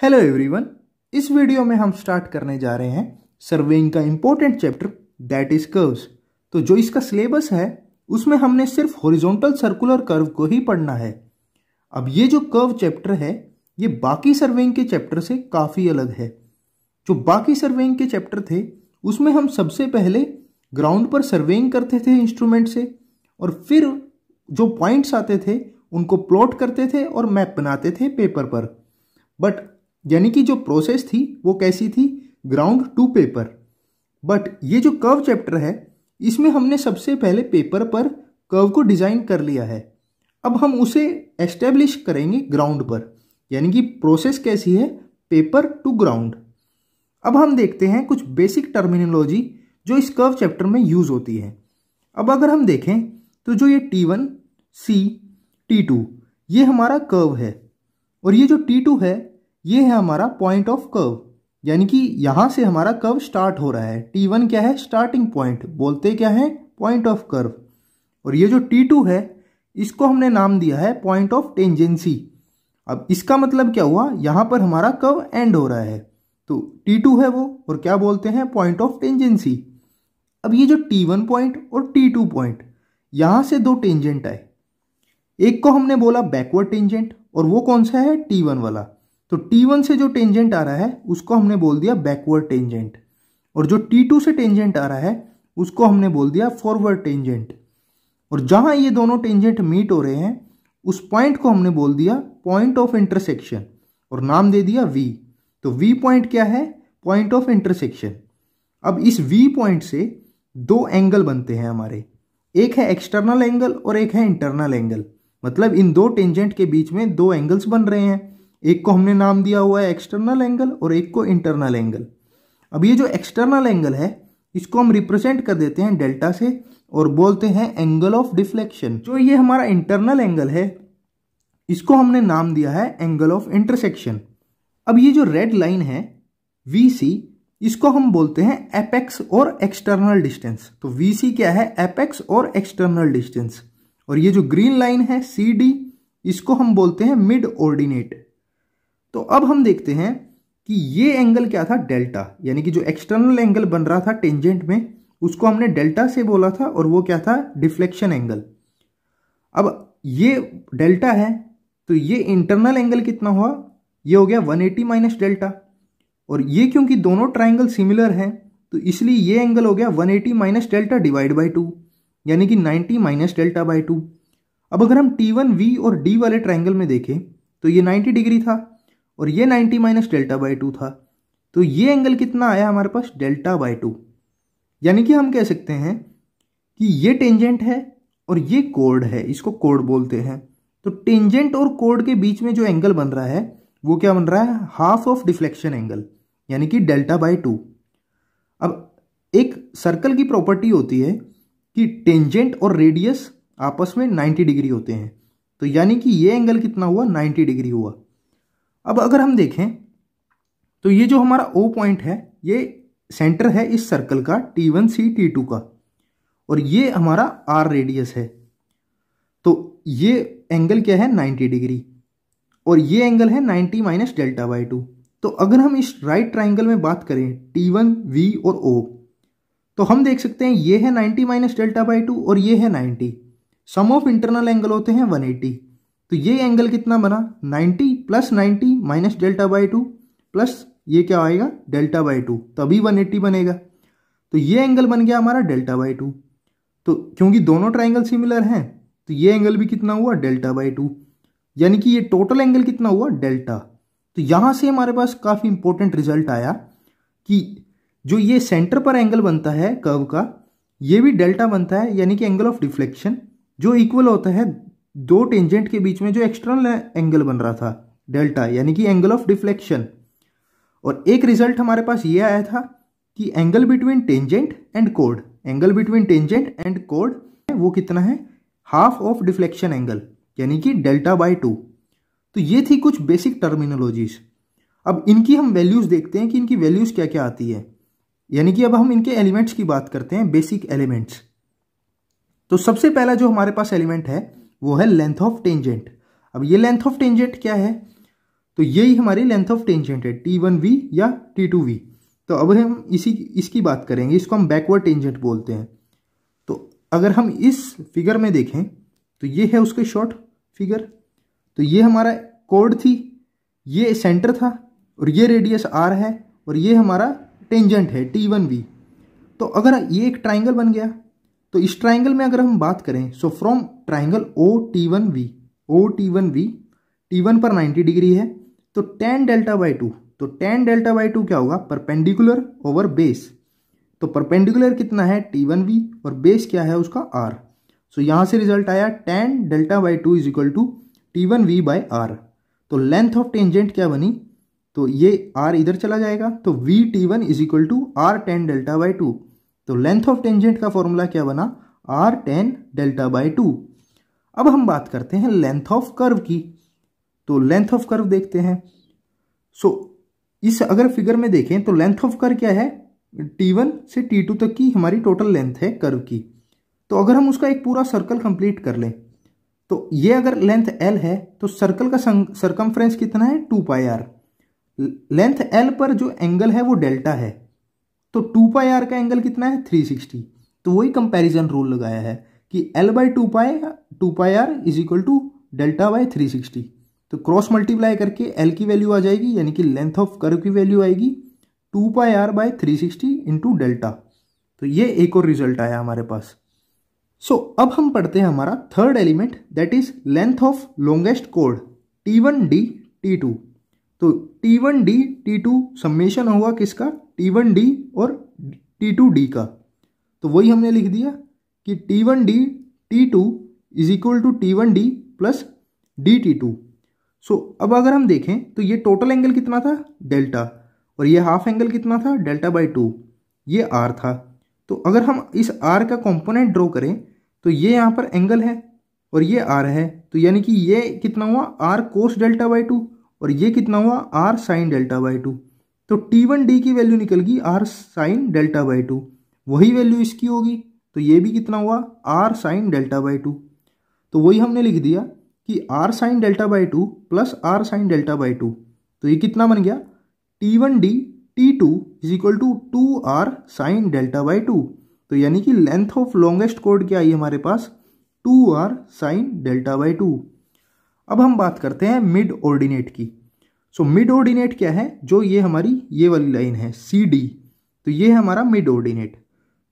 Hello everyone, इस video में हम स्टार्ट करने जा रहे हैं सर्वेइंग का important chapter that is curves. तो जो इसका सिलेबस है उसमें हमने सिर्फ हॉरिजॉन्टल सर्कुलर कर्व को ही पढ़ना है। अब ये जो कर्व चैप्टर है ये बाकी सर्वेइंग के चैप्टर से काफ़ी अलग है। जो बाकी सर्वेइंग के चैप्टर थे उसमें हम सबसे पहले ग्राउंड पर सर्वेइंग करते थे इंस्ट्रूमेंट से, और फिर जो पॉइंट्स आते थे उनको प्लॉट करते थे और मैप बनाते थे पेपर पर। बट यानी कि जो प्रोसेस थी वो कैसी थी, ग्राउंड टू पेपर। बट ये जो कर्व चैप्टर है इसमें हमने सबसे पहले पेपर पर कर्व को डिज़ाइन कर लिया है। अब हम उसे एस्टेब्लिश करेंगे ग्राउंड पर, यानी कि प्रोसेस कैसी है, पेपर टू ग्राउंड। अब हम देखते हैं कुछ बेसिक टर्मिनोलॉजी जो इस कर्व चैप्टर में यूज़ होती है। अब अगर हम देखें तो जो ये T1, C, T2 ये हमारा कर्व है, और ये जो T2 है ये है हमारा पॉइंट ऑफ कर्व, यानी कि यहाँ से हमारा कर्व स्टार्ट हो रहा है। T1 क्या है, स्टार्टिंग पॉइंट, बोलते क्या है, पॉइंट ऑफ कर्व। और ये जो T2 है इसको हमने नाम दिया है पॉइंट ऑफ टेंजेंसी। अब इसका मतलब क्या हुआ, यहाँ पर हमारा कर्व एंड हो रहा है तो T2 है वो, और क्या बोलते हैं, पॉइंट ऑफ टेंजेंसी। अब ये जो T1 पॉइंट और T2 पॉइंट, यहाँ से दो टेंजेंट आए। एक को हमने बोला बैकवर्ड टेंजेंट, और वो कौन सा है, T1 वाला। तो T1 से जो टेंजेंट आ रहा है उसको हमने बोल दिया बैकवर्ड टेंजेंट, और जो T2 से टेंजेंट आ रहा है उसको हमने बोल दिया फॉरवर्ड टेंजेंट। और जहां ये दोनों टेंजेंट मीट हो रहे हैं उस पॉइंट को हमने बोल दिया पॉइंट ऑफ इंटरसेक्शन, और नाम दे दिया V। तो V पॉइंट क्या है, पॉइंट ऑफ इंटरसेक्शन। अब इस V पॉइंट से दो एंगल बनते हैं हमारे, एक है एक्सटर्नल एंगल और एक है इंटरनल एंगल। मतलब इन दो टेंजेंट के बीच में दो एंगल्स बन रहे हैं, एक को हमने नाम दिया हुआ है एक्सटर्नल एंगल और एक को इंटरनल एंगल। अब ये जो एक्सटर्नल एंगल है इसको हम रिप्रेजेंट कर देते हैं डेल्टा से और बोलते हैं एंगल ऑफ डिफ्लेक्शन। जो ये हमारा इंटरनल एंगल है इसको हमने नाम दिया है एंगल ऑफ इंटरसेक्शन। अब ये जो रेड लाइन है VC, इसको हम बोलते हैं एपेक्स और एक्सटर्नल डिस्टेंस। तो VC क्या है, एपेक्स और एक्सटर्नल डिस्टेंस। और ये जो ग्रीन लाइन है CD, इसको हम बोलते हैं मिड ऑर्डिनेट। तो अब हम देखते हैं कि ये एंगल क्या था, डेल्टा, यानी कि जो एक्सटर्नल एंगल बन रहा था टेंजेंट में उसको हमने डेल्टा से बोला था, और वो क्या था, डिफ्लेक्शन एंगल। अब ये डेल्टा है तो ये इंटरनल एंगल कितना हुआ, ये हो गया 180 माइनस डेल्टा। और ये क्योंकि दोनों ट्राइंगल सिमिलर हैं तो इसलिए ये एंगल हो गया 180 माइनस डेल्टा डिवाइड बाई 2, यानी कि 90 माइनस डेल्टा बाई 2। अब अगर हम T1, V और D वाले ट्राइंगल में देखें तो ये 90 डिग्री था और ये 90 माइनस डेल्टा बाई 2 था। तो ये एंगल कितना आया हमारे पास, डेल्टा बाई 2। यानी कि हम कह सकते हैं कि ये टेंजेंट है और ये कोड है, इसको कोड बोलते हैं। तो टेंजेंट और कोड के बीच में जो एंगल बन रहा है वो क्या बन रहा है, हाफ ऑफ डिफ्लेक्शन एंगल, यानी कि डेल्टा बाई 2। अब एक सर्कल की प्रॉपर्टी होती है कि टेंजेंट और रेडियस आपस में 90 डिग्री होते हैं, तो यानी कि ये एंगल कितना हुआ, 90 डिग्री हुआ। अब अगर हम देखें तो ये जो हमारा O पॉइंट है ये सेंटर है इस सर्कल का T1, C, T2 का, और ये हमारा R रेडियस है। तो ये एंगल क्या है, 90 डिग्री, और ये एंगल है 90 माइनस डेल्टा बाई 2। तो अगर हम इस राइट ट्राइंगल में बात करें T1, V और O, तो हम देख सकते हैं ये है 90 माइनस डेल्टा बाई 2 और ये है 90। सम ऑफ इंटरनल एंगल होते हैं 180। तो ये एंगल कितना बना, 90 plus 90 minus delta by 2 plus ये क्या आएगा, डेल्टा बाई 2, तभी 180 बनेगा। तो ये एंगल बन गया हमारा डेल्टा बाई 2। तो क्योंकि दोनों ट्राइंगल सिमिलर हैं तो ये एंगल भी कितना हुआ, डेल्टा बाई 2, यानी कि ये टोटल एंगल कितना हुआ, डेल्टा। तो यहाँ से हमारे पास काफ़ी इंपॉर्टेंट रिजल्ट आया कि जो ये सेंटर पर एंगल बनता है कर्व का, ये भी डेल्टा बनता है, यानी कि एंगल ऑफ डिफ्लेक्शन, जो इक्वल होता है दो टेंजेंट के बीच में जो एक्सटर्नल एंगल बन रहा था, डेल्टा, यानी कि एंगल ऑफ डिफ्लेक्शन। और एक रिजल्ट हमारे पास ये आया था कि angle between tangent and code, angle between tangent and code वो कितना है, हाफ ऑफ डिफ्लेक्शन एंगल, यानी कि डेल्टा बाई 2। तो ये थी कुछ बेसिक टर्मिनोलॉजीज। अब इनकी हम वैल्यूज देखते हैं कि इनकी वैल्यूज क्या क्या आती है, यानी कि अब हम इनके एलिमेंट्स की बात करते हैं, बेसिक एलिमेंट्स। तो सबसे पहला जो हमारे पास एलिमेंट है वो है लेंथ ऑफ टेंजेंट। अब ये लेंथ ऑफ टेंजेंट क्या है, तो यही हमारी लेंथ ऑफ टेंजेंट है, T1V या T2V। तो अब हम इसकी बात करेंगे, इसको हम बैकवर्ड टेंजेंट बोलते हैं। तो अगर हम इस फिगर में देखें तो ये है उसके शॉर्ट फिगर। तो ये हमारा कोड थी, ये सेंटर था और ये रेडियस R है और ये हमारा टेंजेंट है T1V। तो अगर ये एक ट्राइंगल बन गया, तो इस ट्राइंगल में अगर हम बात करें, so from triangle OT1V, T1 पर 90 डिग्री है, तो tan डेल्टा बाई 2, तो tan डेल्टा बाई 2 क्या होगा, परपेंडिकुलर ओवर बेस। तो परपेंडिकुलर कितना है T1V और बेस क्या है उसका R। सो यहां से रिजल्ट आया tan delta by 2 is equal to T1V by R। तो लेंथ ऑफ टेंजेंट क्या बनी, तो ये R इधर चला जाएगा, तो VT1 is equal to R tan delta by 2। तो लेंथ ऑफ टेंजेंट का फॉर्मूला क्या बना, R tan डेल्टा बाई 2। अब हम बात करते हैं लेंथ ऑफ कर्व की। तो लेंथ ऑफ कर्व देखते हैं। सो इस अगर फिगर में देखें तो लेंथ ऑफ कर्व क्या है, T1 से T2 तक की हमारी टोटल लेंथ है कर्व की। तो अगर हम उसका एक पूरा सर्कल कंप्लीट कर लें, तो ये अगर लेंथ L है तो सर्कल का सरकमफ्रेंस कितना है, 2πr। लेंथ L पर जो एंगल है वो डेल्टा है, तो 2πr का एंगल कितना है, 360। तो वही कंपैरिजन रूल लगाया है कि L by 2πr is equal to delta by 360। तो क्रॉस मल्टीप्लाई करके L की वैल्यू आ जाएगी, यानी कि लेंथ ऑफ कर्व की वैल्यू आएगी 2πr बाई 360 इंटू डेल्टा। तो ये एक और रिजल्ट आया हमारे पास। सो अब हम पढ़ते हैं हमारा third element, that is length of longest code T1D T2। तो T1D T2 समेशन होगा किसका, T1D और T2D का। तो वही हमने लिख दिया कि T1D T2 is equal to T1D plus DT2। So अब अगर हम देखें तो ये टोटल एंगल कितना था, डेल्टा, और ये हाफ एंगल कितना था, डेल्टा बाई 2, ये R था। तो अगर हम इस R का कंपोनेंट ड्रॉ करें तो ये यहाँ पर एंगल है और ये R है, तो यानी कि ये कितना हुआ, R कोस डेल्टा बाई 2, और ये कितना हुआ, R साइन डेल्टा बाई 2। तो T1D की वैल्यू निकल गई R साइन डेल्टा बाई 2, वही वैल्यू इसकी होगी, तो ये भी कितना हुआ, R साइन डेल्टा बाई 2। तो वही हमने लिख दिया कि R sine delta by 2 plus R sine delta by 2। तो ये कितना बन गया, T1D T2 is equal to 2R sine delta by 2। तो यानी कि लेंथ ऑफ लॉन्गेस्ट कोड क्या आई हमारे पास, 2R साइन डेल्टा बाई 2। अब हम बात करते हैं मिड ऑर्डिनेट की। सो मिड ऑर्डिनेट क्या है, जो ये हमारी ये वाली लाइन है CD, तो ये है हमारा मिड ऑर्डिनेट।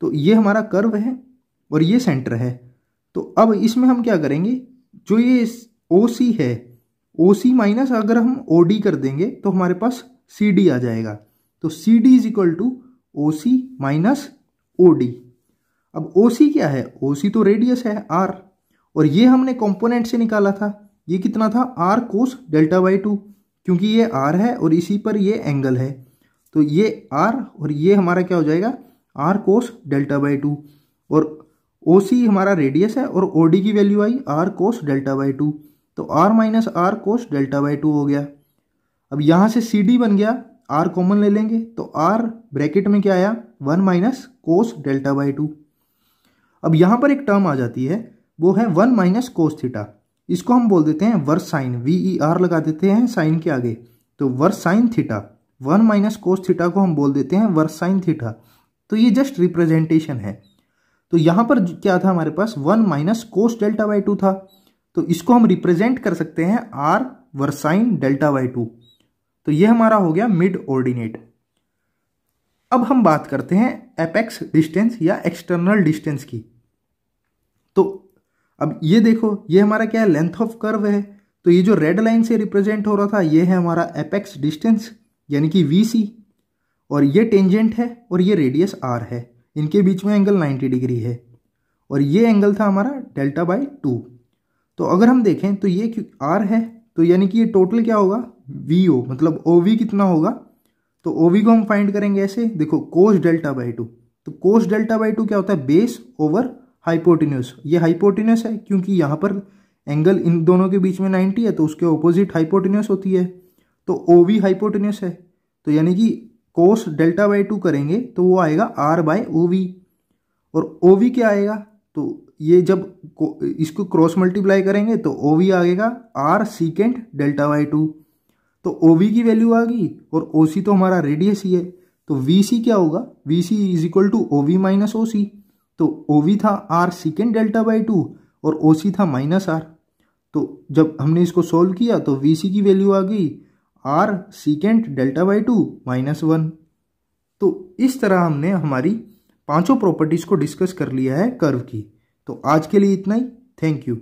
तो ये हमारा कर्व है और ये सेंटर है। तो अब इसमें हम क्या करेंगे, जो ये OC है, OC माइनस अगर हम OD कर देंगे तो हमारे पास CD आ जाएगा। तो CD is equal to OC minus OD। अब OC क्या है, OC तो रेडियस है R, और ये हमने कंपोनेंट से निकाला था, ये कितना था, R कोस डेल्टा बाई 2, क्योंकि ये R है और इसी पर ये एंगल है। तो ये R और ये हमारा क्या हो जाएगा, R कोस डेल्टा बाई 2, और OC हमारा रेडियस है और OD की value I R cos delta by 2। तो R minus R cos delta by 2 हो गया। अब यहाँ से CD बन गया, R कॉमन ले लेंगे तो R ब्रैकेट में क्या आया, 1 माइनस कोस डेल्टा बाई 2। अब यहाँ पर एक टर्म आ जाती है, वो है 1 माइनस कोस थीटा। इसको हम बोल देते हैं वर्स साइन, VER लगा देते हैं साइन के आगे, तो versine theta. 1 minus cos theta को हम बोल देते हैं वर्स साइन थीटा। तो ये जस्ट रिप्रेजेंटेशन है। तो यहाँ पर क्या था हमारे पास, 1 माइनस कोस डेल्टा बाई 2 था, तो इसको हम रिप्रेजेंट कर सकते हैं R versine delta by 2। तो ये हमारा हो गया मिड ऑर्डिनेट। अब हम बात करते हैं एपेक्स डिस्टेंस या एक्सटर्नल डिस्टेंस की। तो अब ये देखो, ये हमारा क्या है, लेंथ ऑफ कर्व है। तो ये जो रेड लाइन से रिप्रेजेंट हो रहा था, ये है हमारा एपेक्स डिस्टेंस यानी कि VC, और ये टेंजेंट है और ये रेडियस R है, इनके बीच में एंगल 90 डिग्री है, और ये एंगल था हमारा डेल्टा बाई 2। तो अगर हम देखें तो ये R है, तो यानी कि ये टोटल क्या होगा, VO, मतलब OV कितना होगा। तो OV को हम फाइंड करेंगे ऐसे, देखो कोस डेल्टा बाई 2। तो कोस डेल्टा बाई 2 क्या होता है, बेस ओवर हाइपोटेन्यूस। ये हाइपोटेन्यूस है क्योंकि यहाँ पर एंगल इन दोनों के बीच में 90 है, तो उसके ऑपोजिट हाइपोटेन्यूस होती है। तो OV हाइपोटेन्यूस है, तो यानी कि कोस डेल्टा बाई 2 करेंगे तो वो आएगा R बाई OV, और OV क्या आएगा, तो ये जब इसको क्रॉस मल्टीप्लाई करेंगे तो OV आएगा R सीकेंट डेल्टा बाई 2। तो OV की वैल्यू आ गई और OC तो हमारा रेडियस ही है, तो VC क्या होगा, VC is equal to OV minus OC। तो OV था R सीकेंड डेल्टा बाई 2 और OC था माइनस R। तो जब हमने इसको सोल्व किया तो VC की वैल्यू आ गई R secant delta by 2 minus 1। तो इस तरह हमने हमारी पांचों प्रॉपर्टीज को डिस्कस कर लिया है कर्व की। तो आज के लिए इतना ही। Thank you.